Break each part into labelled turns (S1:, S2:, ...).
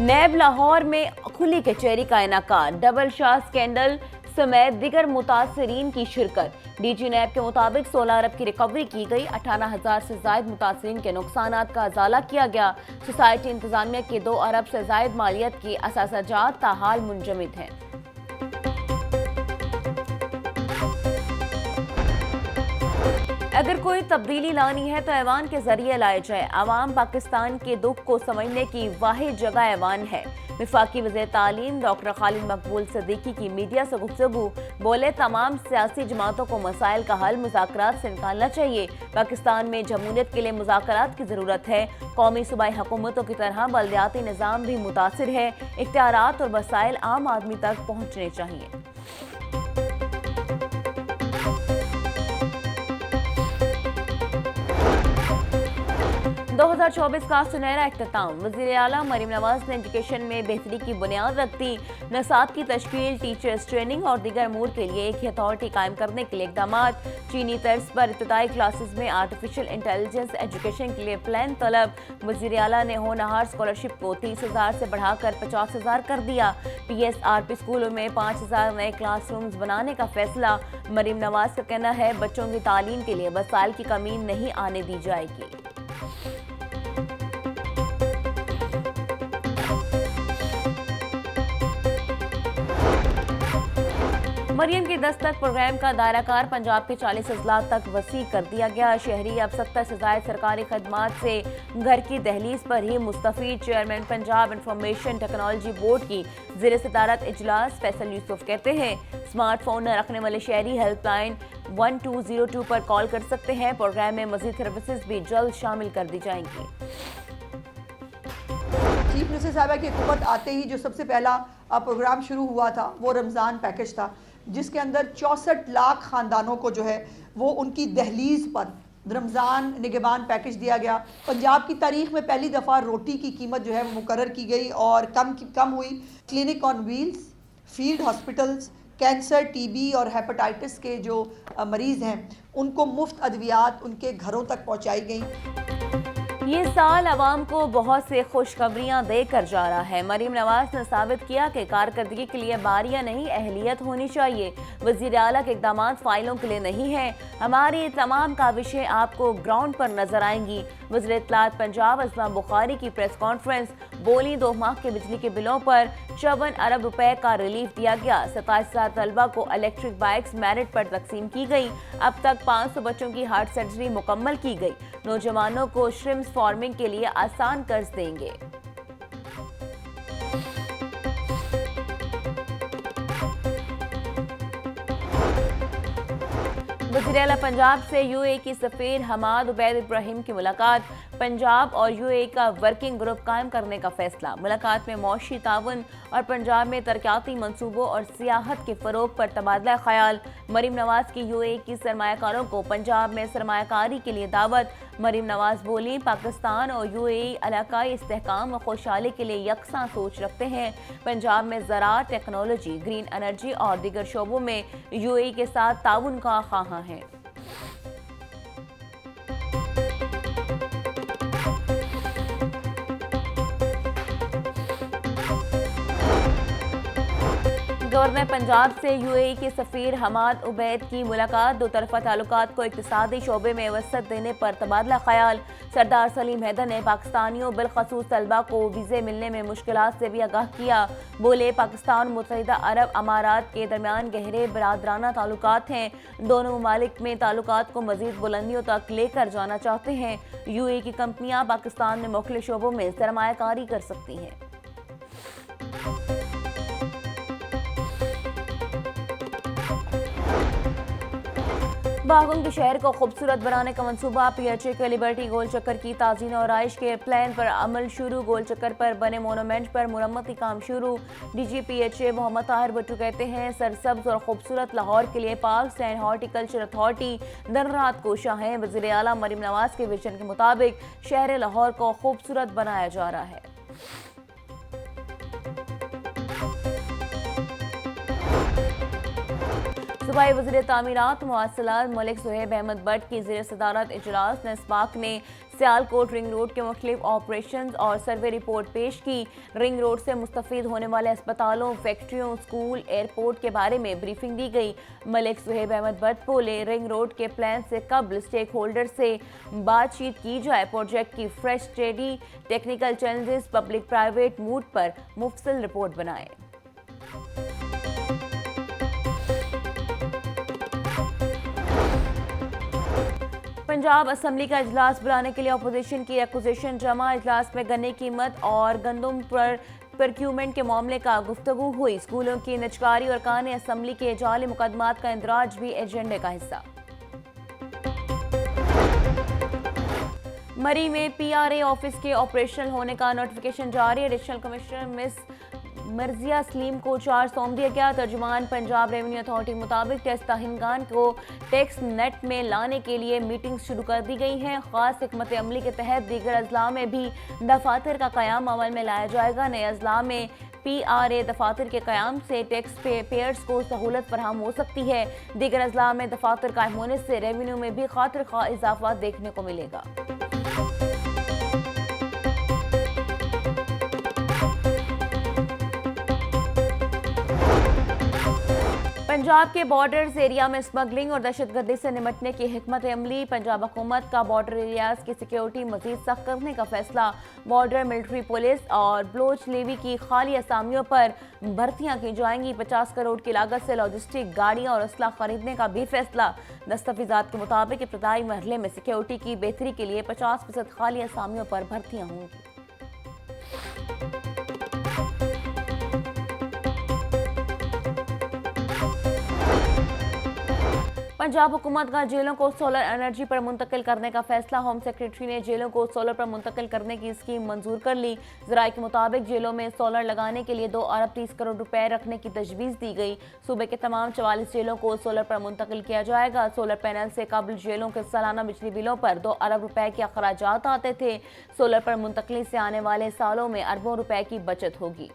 S1: नैब लाहौर में खुली कचहरी का इनेकाद, डबल शाह स्कैंडल समेत दिगर मुतासरीन की शिरकत। डीजी नैब के मुताबिक 16 अरब की रिकवरी की गई, 58,000 से जायद मुतासरीन के नुकसानात का अजाला किया गया। सोसाइटी इंतजामिया के 2 अरब से जायद मालियत की असासाजात ताहाल मुंजमद हैं। अगर कोई तब्दीली लानी है तो ऐवान के जरिए लाए जाए। अवाम पाकिस्तान के दुख को समझने की वाहिद जगह ऐवान है। वफाकी वज़ीर तालीम डॉक्टर खालिद मकबूल सिद्दीकी की मीडिया से गुफ्तगू, बोले तमाम सियासी जमातों को मसाइल का हल मुज़ाकरात से निकालना चाहिए। पाकिस्तान में जमहूरियत के लिए मुज़ाकरात की ज़रूरत है। कौमी सूबाई हुकूमतों की तरह बल्दियाती निज़ाम भी मुतासिर है। इख्तियारात और वसाइल आम आदमी तक पहुँचने चाहिए। 2024 का सुनहरा इख्तिताम, वज़ीर आला मरीम नवाज ने एजुकेशन में बेहतरी की बुनियाद रख दी। नसाब की तश्कील, टीचर्स ट्रेनिंग और दीगर अमूर के लिए एक ही अथॉरिटी कायम करने के लिए इकदाम। चीनी तर्ज पर इब्तदाई क्लासेस में आर्टिफिशियल इंटेलिजेंस एजुकेशन के लिए प्लान तलब। वज़ीर आला ने होनहार स्कॉलरशिप को 30,000 से बढ़ाकर 50,000 कर दिया। PSRP स्कूलों में 5,000 नए क्लासरूम्स बनाने का फैसला। मरीम नवाज का कहना है बच्चों की तालीम के लिए वसाइल की कमी नहीं आने दी जाएगी। मरियम की दस्तक प्रोग्राम का दायराकार पंजाब के 40 अजला तक वसी कर दिया गया। शहरी अब 70 से ज्यादा सरकारी खदमात से घर की दहलीज पर ही मुस्तफीद। Chairman Punjab information technology board की ज़ेर सदारत इजलास फैसल यूसुफ कहते हैं स्मार्टफोन न रखने वाले शहरी हेल्पलाइन 1202 पर कॉल कर सकते हैं। प्रोग्राम में मजीद सर्विसेज भी जल्द शामिल कर दी जाएंगी।
S2: चीफ मिनिस्टर साहबा की हुकूमत आते ही जो सबसे पहला प्रोग्राम शुरू हुआ था वो रमज़ान पैकेज था, जिसके अंदर 64 लाख ख़ानदानों को जो है वो उनकी दहलीज पर रमज़ान निगहबान पैकेज दिया गया। पंजाब की तारीख में पहली दफ़ा रोटी की कीमत जो है वो मुकर्रर की गई और कम हुई। Clinic on wheels, field hospitals, cancer, TB और हेपेटाइटिस के जो मरीज़ हैं उनको मुफ्त अद्वियात उनके घरों तक पहुँचाई गई।
S1: ये साल अवाम को बहुत से खुशखबरियां देकर जा रहा है। मरीम नवाज ने साबित किया कि कारकर्दगी के लिए बारियां नहीं अहलियत होनी चाहिए। वज़ीर आला के इक़दामात फाइलों के लिए नहीं है। हमारी तमाम काविशें आपको ग्राउंड पर नजर आएंगी। वज़ीर इत्तलात पंजाब असमा बुखारी की प्रेस कॉन्फ्रेंस, बोली 2 माह के बिजली के बिलों पर 54 अरब रुपए का रिलीफ दिया गया। 27,000 तलबा को इलेक्ट्रिक बाइक्स मेरिट पर तकसीम की गई। अब तक 500 बच्चों की हार्ट सर्जरी मुकम्मल की गई। नौजवानों को श्रिम्स फार्मिंग के लिए आसान कर्ज देंगे। वज़ीर आला पंजाब से UAE की सफ़ीर हमाद उबैद इब्राहिम की मुलाकात। पंजाब और UAE का वर्किंग ग्रुप कायम करने का फैसला। मुलाकात में मौशी ताउन और पंजाब में तरक्याती मंसूबों और सियाहत के फ़रोग पर तबादला ख्याल। मरीम नवाज की UAE की सरमायाकारों को पंजाब में सरमायाकारी के लिए दावत। मरीम नवाज बोली पाकिस्तान और UAE इलाकाई इस्तेहकाम और खुशहाली के लिए यकसां सोच रखते हैं। पंजाब में ज़राअत, टेक्नोलॉजी, ग्रीन एनर्जी और दीगर शोबों में UAE के साथ ताउन का ख्वाहां है। गवर्नर पंजाब से UAE के सफ़ीर हमाद उबैद की मुलाकात। दो तरफा ताल्लुकात को इक़्तिसादी शोबे में वसअत देने पर तबादला ख्याल। सरदार सलीम हैदर ने पाकिस्तानियों बिलखसूस तलबा को वीज़े मिलने में मुश्किलात से भी आगाह किया। बोले पाकिस्तान मुत्तहिदा अरब अमारात के दरमियान गहरे बरादराना ताल्लुकात हैं। दोनों ममालिक में ताल्लुकात को मज़ीद बुलंदियों तक लेकर जाना चाहते हैं। UAE की कंपनियां पाकिस्तान में मुख्तलिफ शोबों में सरमायाकारी कर सकती हैं। बागों के शहर को खूबसूरत बनाने का मंसूबा। PHA के लिबर्टी गोल चक्कर की ताज़ीन और आइश के प्लान पर अमल शुरू। गोल चक्कर पर बने मोनूमेंट पर मुरम्मती काम शुरू। DG PHA मोहम्मद ताहिर भट्टू कहते हैं सरसब्ज और खूबसूरत लाहौर के लिए पार्क्स एंड हॉर्टिकल्चर अथॉरिटी दिन रात कोशां है। वज़ीर आला मरीम नवाज के विजन के मुताबिक शहर लाहौर को खूबसूरत बनाया जा रहा है। सूबाई वज़ीर तामीरात मुआसलात मलिक सुहेब अहमद बट की ज़ेर सदारत इजलास। नेस्पाक ने सियालकोट रिंग रोड के मुख्तलिफ ऑपरेशन और सर्वे रिपोर्ट पेश की। रिंग रोड से मुस्तफीद होने वाले अस्पतालों, फैक्ट्रियों, स्कूल, एयरपोर्ट के बारे में ब्रीफिंग दी गई। मलिक सुहेब अहमद बट बोले, रिंग रोड के प्लान से कबल स्टेक होल्डर से बातचीत की जाए। प्रोजेक्ट की fresh study, technical challenges, public private mood पर मुफस्सल रिपोर्ट बनाए। पंजाब असम्बली का इजलास बुलाने के लिए अपोजिशन की एक्विजिशन जमा। इजलास में गन्ने कीमत और गंदम पर प्रोक्यूरमेंट के मामले का गुफ्तगू हुई। स्कूलों की निजकारी और काने असम्बली के जाली मुकदमात का इंदराज भी एजेंडे का हिस्सा। मरी में PRA ऑफिस के ऑपरेशनल होने का नोटिफिकेशन जारी। एडिशनल कमिश्नर मिस मर्जिया सलीम को चार्ज सौंप दिया गया। तर्जुमान पंजाब रेवेन्यू अथॉरिटी मुताबिक टेस्ट ताहिनगान को टैक्स नेट में लाने के लिए मीटिंग शुरू कर दी गई हैं। खास हिकमत अमली के तहत दीगर अजला में भी दफातर का क़याम अमल में लाया जाएगा। नए अजला में PRA दफातर के क़याम से टैक्स पेयर्स को सहूलत फराहम हो सकती है। दीगर अजला में दफातर कायम होने से रेवेन्यू में भी खातिर खा इजाफा देखने को मिलेगा। पंजाब के बॉर्डर्स एरिया में स्मगलिंग और दहशतगर्दी से निपटने की हिकमत अमली। पंजाब हुकूमत का बॉर्डर एरियाज की सिक्योरिटी मजीद सख्त करने का फैसला। बॉर्डर, मिलिट्री पुलिस और बलोच लेवी की खाली असामियों पर भर्तियां की जाएंगी। 50 करोड़ की लागत से लॉजिस्टिक गाड़ियां और असला खरीदने का भी फैसला। दस्तावेजात के मुताबिक इब्तदाई मरहले में सिक्योरिटी की बेहतरी के लिए 50% खाली असामियों पर भर्तियां होंगी। पंजाब हुकूमत का जेलों को सोलर एनर्जी पर मुंतकिल करने का फैसला। होम सेक्रेटरी ने जेलों को सोलर पर मुंतकिल करने की स्कीम मंजूर कर ली। ज़राए के मुताबिक जेलों में सोलर लगाने के लिए 2 अरब 30 करोड़ रुपए रखने की तजवीज़ दी गई। सूबे के तमाम 44 जेलों को सोलर पर मुंतकिल किया जाएगा। सोलर पैनल से कबल जेलों के सालाना बिजली बिलों पर 2 अरब रुपए के अखराजात आते थे। सोलर पर मुंतकिली से आने वाले सालों में अरबों रुपए की बचत होगी।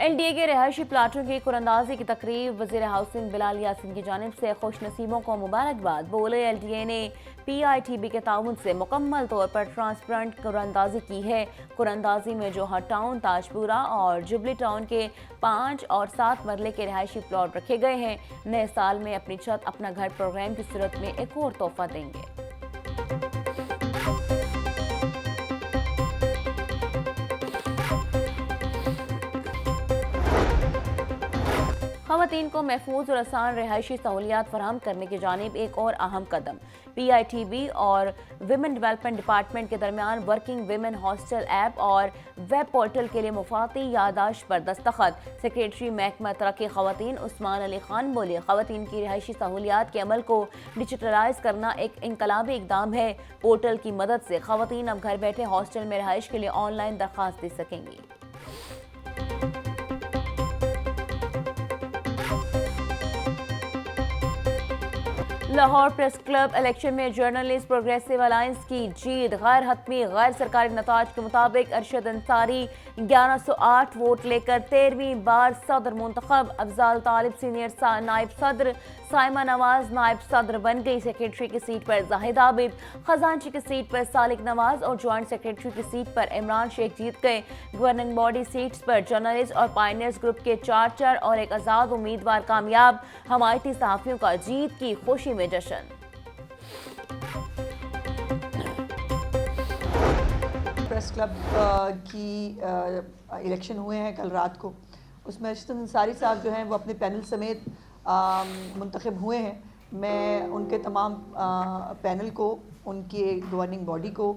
S1: LDA के रिहायशी प्लाटों की कुरंदाजी की तकरीब। वज़ीर हाउसिंग बिलाल यासीन की जानिब से खुश नसीबों को मुबारकबाद। बोले, LDA ने PITB के ताउन से मुकम्मल तौर पर ट्रांसपेरेंट कुरंदाजी की है। कुरंदाजी में जोहर टाउन, ताजपुरा और जुबली टाउन के 5 और 7 मरले के रिहायशी प्लाट रखे गए हैं। नए साल में अपनी छत अपना घर प्रोग्राम की सूरत में एक और तोहफा देंगे। ख़वातीन को महफूज और आसान रिहायशी सहूलियात फराहम करने की जानिब एक और अहम कदम। PITB और विमेन डेवलपमेंट डिपार्टमेंट के दरमियान वर्किंग विमेन हॉस्टल ऐप और वेब पोर्टल के लिए मुफाती यादाश्त पर दस्तखत। सेक्रेटरी महकमा तरक्की ख़वातीन उस्मान अली खान बोले, ख़वातीन की रिहायशी सहूलियात के अमल को डिजिटलाइज करना एक इनकलाबी इकदाम है। पोर्टल की मदद से ख़वातीन अब घर बैठे हॉस्टल में रिहाइश के लिए ऑनलाइन दरख्वास्त दे सकेंगी। लाहौर प्रेस क्लब इलेक्शन में जर्नलिस्ट प्रोग्रेसिव अलायंस की जीत। गैर हतमी गैर सरकारी नताज के मुताबिक अरशद अंसारी 1108 वोट लेकर 13वीं बार सदर मुंतखब। अफजाल तालिब सीनियर नायब सदर, साइमा नवाज नायब सदर बन गई। सेक्रेटरी की सीट पर जाहिद आबिद, खजांची की सीट पर सालिक नवाज और ज्वाइंट सेक्रेटरी की सीट पर इमरान शेख जीत गए। गवर्निंग बॉडी सीट्स पर जर्नलिस्ट और पायनियर्स ग्रुप के 4 और एक आज़ाद उम्मीदवार कामयाब। हमायती सहाफ़ियों का जीत की खुशी में जश्न।
S2: प्रेस क्लब की इलेक्शन हुए हैं कल रात को। उसमें अरशद अंसारी साहब जो हैं वो अपने पैनल समेत मुंतखब हुए हैं। मैं उनके तमाम पैनल को, उनके गवर्निंग बॉडी को,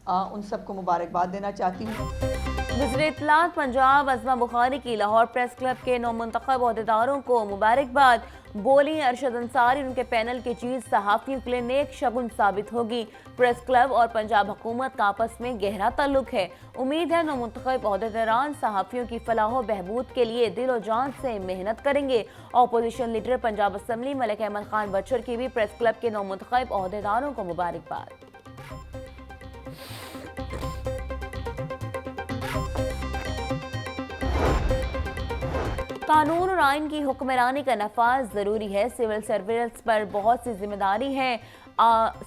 S2: उन सबको मुबारकबाद देना चाहती हूँ।
S1: वज़ीर इत्तलात पंजाब अज़मा बुखारी की लाहौर प्रेस क्लब के नौमुंतखब अहदेदारों को मुबारकबाद। बोली, अरशद अंसारी उनके पैनल की जीत सहाफ़ियों के लिए नेक शगुन साबित होगी। प्रेस क्लब और पंजाब हुकूमत का आपस में गहरा ताल्लुक है। उम्मीद है नौमुंतखब अहदेदारान सहाफ़ियों की फलाह बहबूद के लिए दिलो जान से मेहनत करेंगे। Opposition leader Punjab assembly Malik Ahmad Khan Bachar की भी प्रेस क्लब के नौमुंतखब अहदेदारों को मुबारकबाद। कानून और आइन की हुक्मरानी का नफाज ज़रूरी है। सिविल सर्विलेंस पर बहुत सी जिम्मेदारी है।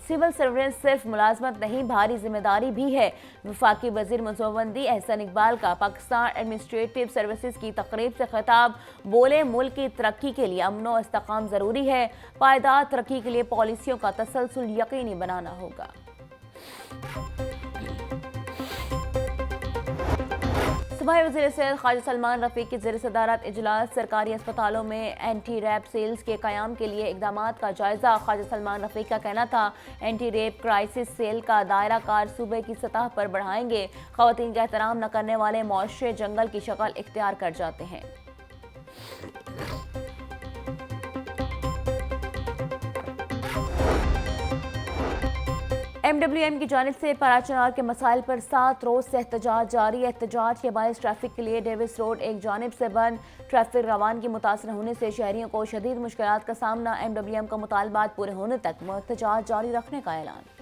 S1: सिविल सर्विलेंस सिर्फ मुलाजमत नहीं, भारी जिम्मेदारी भी है। वफाकी वजीर मुजव्वंदी एहसन इकबाल का पाकिस्तान एडमिनिस्ट्रेटिव सर्विसेज की तकरीब से खिताब। बोले, मुल्क की तरक्की के लिए अमन व इस्तेकाम ज़रूरी है। पायदार तरक्की के लिए पॉलिसियों का तसलसल यकीनी बनाना होगा। सूबाई वज़ीर सेहत ख्वाजा सलमान रफ़ीक की ज़ेर सदारत इजलास। सरकारी अस्पतालों में एंटी रैप सेल्स के क़याम के लिए इक़दामात का जायज़ा। ख्वाजा सलमान रफ़ीक का कहना था, एंटी रेप क्राइसिस सेल का दायरा कार सूबे की सतह पर बढ़ाएंगे। ख़वातीन का एहतराम न करने वाले मुआशरे जंगल की शक्ल इख्तियार कर जाते हैं। MWM की जानिब से पराचनार के मसाइल पर 7 रोज से एहतजाज जारी। एहतजाज के बायस ट्रैफिक के लिए डेविस रोड एक जानिब से बंद। ट्रैफिक रवानगी मुतासर होने से शहरियों को शदीद मुश्किलात का सामना। MWM का मुतालबात पूरे होने तक एहतजाज जारी रखने का ऐलान।